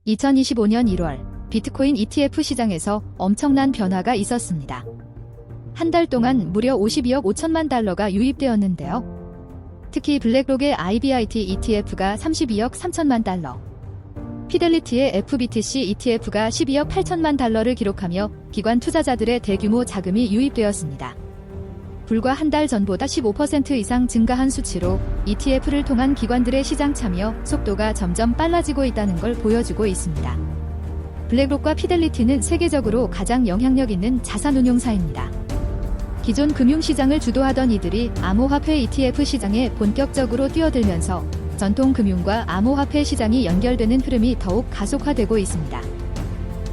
2025년 1월 비트코인 ETF 시장에서 엄청난 변화가 있었습니다. 한 달 동안 무려 52억 5천만 달러가 유입되었는데요. 특히 블랙록의 IBIT ETF가 32억 3천만 달러, 피델리티의 FBTC ETF가 12억 8천만 달러를 기록하며 기관 투자자들의 대규모 자금이 유입되었습니다. 불과 한 달 전보다 15% 이상 증가한 수치로 ETF를 통한 기관들의 시장 참여 속도가 점점 빨라지고 있다는 걸 보여주고 있습니다. 블랙록과 피델리티는 세계적으로 가장 영향력 있는 자산운용사입니다. 기존 금융시장을 주도하던 이들이 암호화폐 ETF 시장에 본격적으로 뛰어들면서 전통 금융과 암호화폐 시장이 연결되는 흐름이 더욱 가속화되고 있습니다.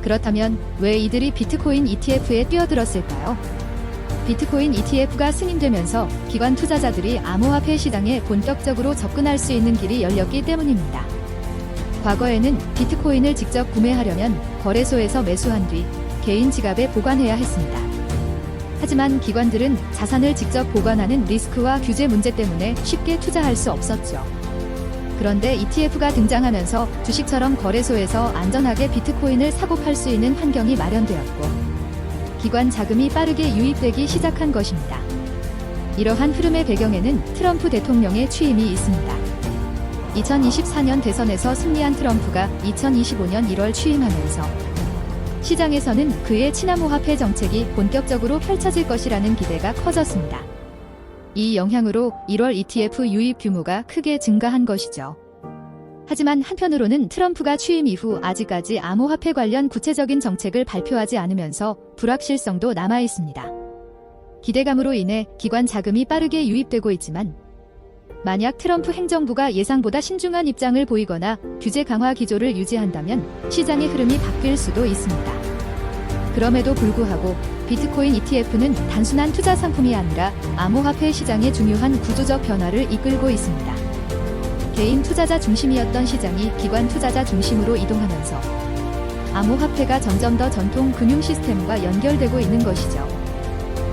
그렇다면 왜 이들이 비트코인 ETF에 뛰어들었을까요? 비트코인 ETF가 승인되면서 기관 투자자들이 암호화폐 시장에 본격적으로 접근할 수 있는 길이 열렸기 때문입니다. 과거에는 비트코인을 직접 구매하려면 거래소에서 매수한 뒤 개인 지갑에 보관해야 했습니다. 하지만 기관들은 자산을 직접 보관하는 리스크와 규제 문제 때문에 쉽게 투자할 수 없었죠. 그런데 ETF가 등장하면서 주식처럼 거래소에서 안전하게 비트코인을 사고 팔 수 있는 환경이 마련되었고, 기관 자금이 빠르게 유입되기 시작한 것입니다. 이러한 흐름의 배경에는 트럼프 대통령의 취임이 있습니다. 2024년 대선에서 승리한 트럼프가 2025년 1월 취임하면서 시장에서는 그의 친암호화폐 정책이 본격적으로 펼쳐질 것이라는 기대가 커졌습니다. 이 영향으로 1월 ETF 유입 규모가 크게 증가한 것이죠. 하지만 한편으로는 트럼프가 취임 이후 아직까지 암호화폐 관련 구체적인 정책을 발표하지 않으면서 불확실성도 남아 있습니다. 기대감으로 인해 기관 자금이 빠르게 유입되고 있지만, 만약 트럼프 행정부가 예상보다 신중한 입장을 보이거나 규제 강화 기조를 유지한다면 시장의 흐름이 바뀔 수도 있습니다. 그럼에도 불구하고 비트코인 ETF는 단순한 투자 상품이 아니라 암호화폐 시장의 중요한 구조적 변화를 이끌고 있습니다. 개인 투자자 중심이었던 시장이 기관 투자자 중심으로 이동하면서 암호화폐가 점점 더 전통 금융 시스템과 연결되고 있는 것이죠.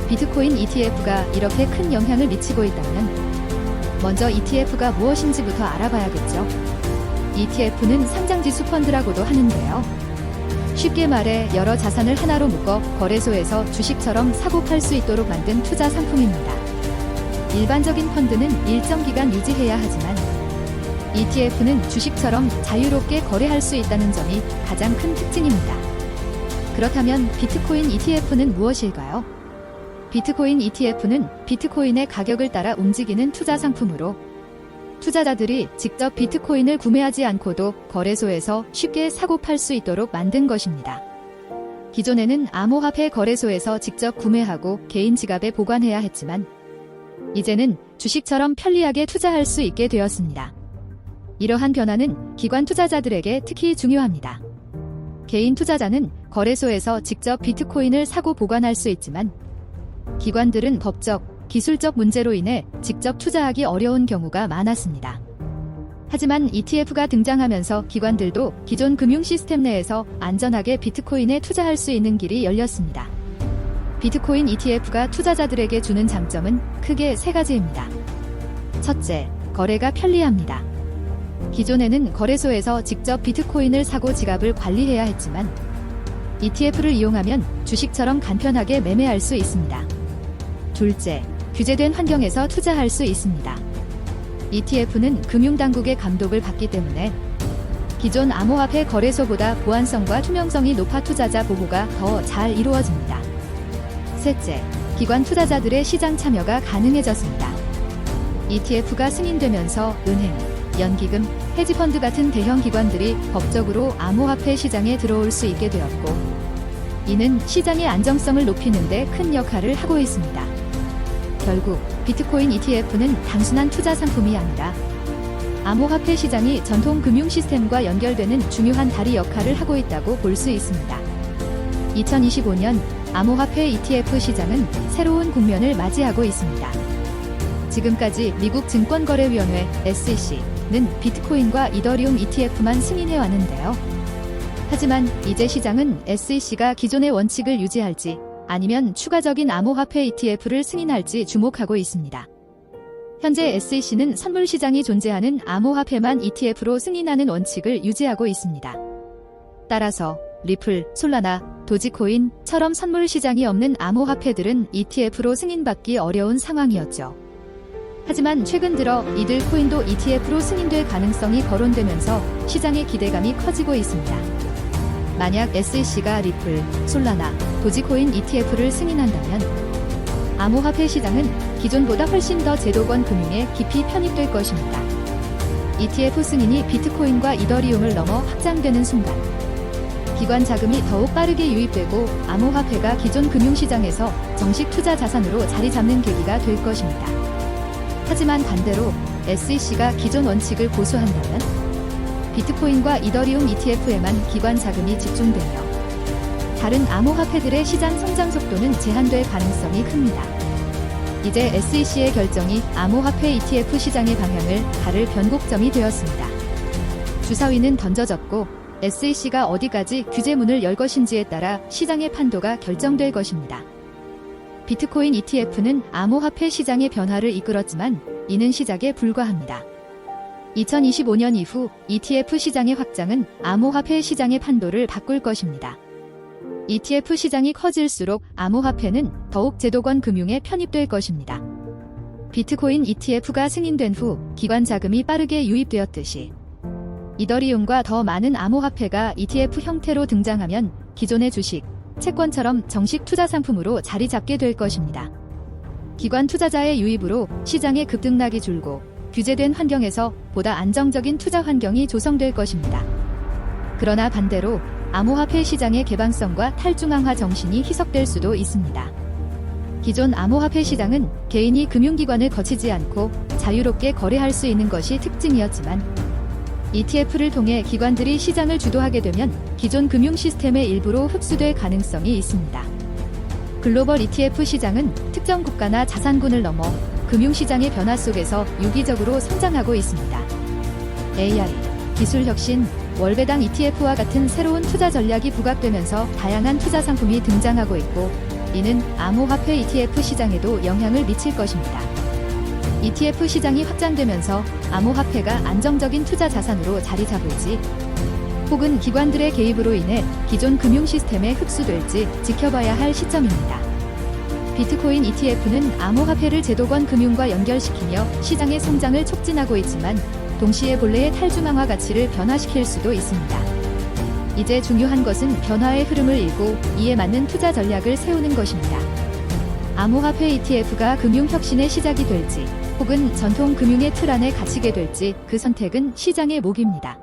비트코인 ETF가 이렇게 큰 영향을 미치고 있다면 먼저 ETF가 무엇인지부터 알아봐야겠죠. ETF는 상장지수 펀드라고도 하는데요. 쉽게 말해 여러 자산을 하나로 묶어 거래소에서 주식처럼 사고 팔 수 있도록 만든 투자 상품입니다. 일반적인 펀드는 일정 기간 유지해야 하지만 ETF는 주식처럼 자유롭게 거래할 수 있다는 점이 가장 큰 특징입니다. 그렇다면 비트코인 ETF는 무엇일까요? 비트코인 ETF는 비트코인의 가격을 따라 움직이는 투자 상품으로, 투자자들이 직접 비트코인을 구매하지 않고도 거래소에서 쉽게 사고 팔 수 있도록 만든 것입니다. 기존에는 암호화폐 거래소에서 직접 구매하고 개인 지갑에 보관해야 했지만, 이제는 주식처럼 편리하게 투자할 수 있게 되었습니다. 이러한 변화는 기관 투자자들에게 특히 중요합니다. 개인 투자자는 거래소에서 직접 비트코인을 사고 보관할 수 있지만, 기관들은 법적, 기술적 문제로 인해 직접 투자하기 어려운 경우가 많았습니다. 하지만 ETF가 등장하면서 기관들도 기존 금융 시스템 내에서 안전하게 비트코인에 투자할 수 있는 길이 열렸습니다. 비트코인 ETF가 투자자들에게 주는 장점은 크게 세 가지입니다. 첫째, 거래가 편리합니다. 기존에는 거래소에서 직접 비트코인을 사고 지갑을 관리해야 했지만, ETF를 이용하면 주식처럼 간편하게 매매할 수 있습니다. 둘째, 규제된 환경에서 투자할 수 있습니다. ETF는 금융당국의 감독을 받기 때문에 기존 암호화폐 거래소보다 보안성과 투명성이 높아 투자자 보호가 더 잘 이루어집니다. 셋째, 기관 투자자들의 시장 참여가 가능해졌습니다. ETF가 승인되면서 은행, 연기금, 헤지펀드 같은 대형 기관들이 법적으로 암호화폐 시장에 들어올 수 있게 되었고, 이는 시장의 안정성을 높이는 데 큰 역할을 하고 있습니다. 결국 비트코인 ETF는 단순한 투자 상품이 아니라 암호화폐 시장이 전통 금융 시스템과 연결되는 중요한 다리 역할을 하고 있다고 볼 수 있습니다. 2025년 암호화폐 ETF 시장은 새로운 국면을 맞이하고 있습니다. 지금까지 미국 증권거래위원회 SEC는 비트코인과 이더리움 ETF만 승인해 왔는데요. 하지만 이제 시장은 SEC가 기존의 원칙을 유지할지 아니면 추가적인 암호화폐 ETF를 승인할지 주목하고 있습니다. 현재 SEC는 선물 시장이 존재하는 암호화폐만 ETF로 승인하는 원칙을 유지하고 있습니다. 따라서 리플, 솔라나, 도지코인처럼 선물 시장이 없는 암호화폐들은 ETF로 승인받기 어려운 상황이었죠. 하지만 최근 들어 이들 코인도 ETF로 승인될 가능성이 거론되면서 시장의 기대감이 커지고 있습니다. 만약 SEC가 리플, 솔라나, 도지코인 ETF를 승인한다면 암호화폐 시장은 기존보다 훨씬 더 제도권 금융에 깊이 편입될 것입니다. ETF 승인이 비트코인과 이더리움을 넘어 확장되는 순간 기관 자금이 더욱 빠르게 유입되고 암호화폐가 기존 금융시장에서 정식 투자 자산으로 자리 잡는 계기가 될 것입니다. 하지만 반대로 SEC가 기존 원칙을 고수한다면 비트코인과 이더리움 ETF에만 기관 자금이 집중되며 다른 암호화폐들의 시장 성장 속도는 제한될 가능성이 큽니다. 이제 SEC의 결정이 암호화폐 ETF 시장의 방향을 가를 변곡점이 되었습니다. 주사위는 던져졌고 SEC가 어디까지 규제문을 열 것인지에 따라 시장의 판도가 결정될 것입니다. 비트코인 ETF는 암호화폐 시장의 변화를 이끌었지만 이는 시작에 불과합니다. 2025년 이후 ETF 시장의 확장은 암호화폐 시장의 판도를 바꿀 것입니다. ETF 시장이 커질수록 암호화폐는 더욱 제도권 금융에 편입될 것입니다. 비트코인 ETF가 승인된 후 기관 자금이 빠르게 유입되었듯이 이더리움과 더 많은 암호화폐가 ETF 형태로 등장하면 기존의 주식, 채권처럼 정식 투자 상품으로 자리 잡게 될 것입니다. 기관 투자자의 유입으로 시장의 급등락이 줄고 규제된 환경에서 보다 안정적인 투자 환경이 조성될 것입니다. 그러나 반대로 암호화폐 시장의 개방성과 탈중앙화 정신이 희석될 수도 있습니다. 기존 암호화폐 시장은 개인이 금융기관을 거치지 않고 자유롭게 거래할 수 있는 것이 특징이었지만 ETF를 통해 기관들이 시장을 주도하게 되면 기존 금융 시스템의 일부로 흡수될 가능성이 있습니다. 글로벌 ETF 시장은 특정 국가나 자산군을 넘어 금융시장의 변화 속에서 유기적으로 성장하고 있습니다. AI, 기술 혁신, 월배당 ETF와 같은 새로운 투자 전략이 부각되면서 다양한 투자 상품이 등장하고 있고 이는 암호화폐 ETF 시장에도 영향을 미칠 것입니다. ETF 시장이 확장되면서 암호화폐가 안정적인 투자 자산으로 자리 잡을지 혹은 기관들의 개입으로 인해 기존 금융 시스템에 흡수될지 지켜봐야 할 시점입니다. 비트코인 ETF는 암호화폐를 제도권 금융과 연결시키며 시장의 성장을 촉진하고 있지만 동시에 본래의 탈중앙화 가치를 변화시킬 수도 있습니다. 이제 중요한 것은 변화의 흐름을 읽고 이에 맞는 투자 전략을 세우는 것입니다. 암호화폐 ETF가 금융혁신의 시작이 될지 혹은 전통 금융의 틀 안에 갇히게 될지 그 선택은 시장의 몫입니다.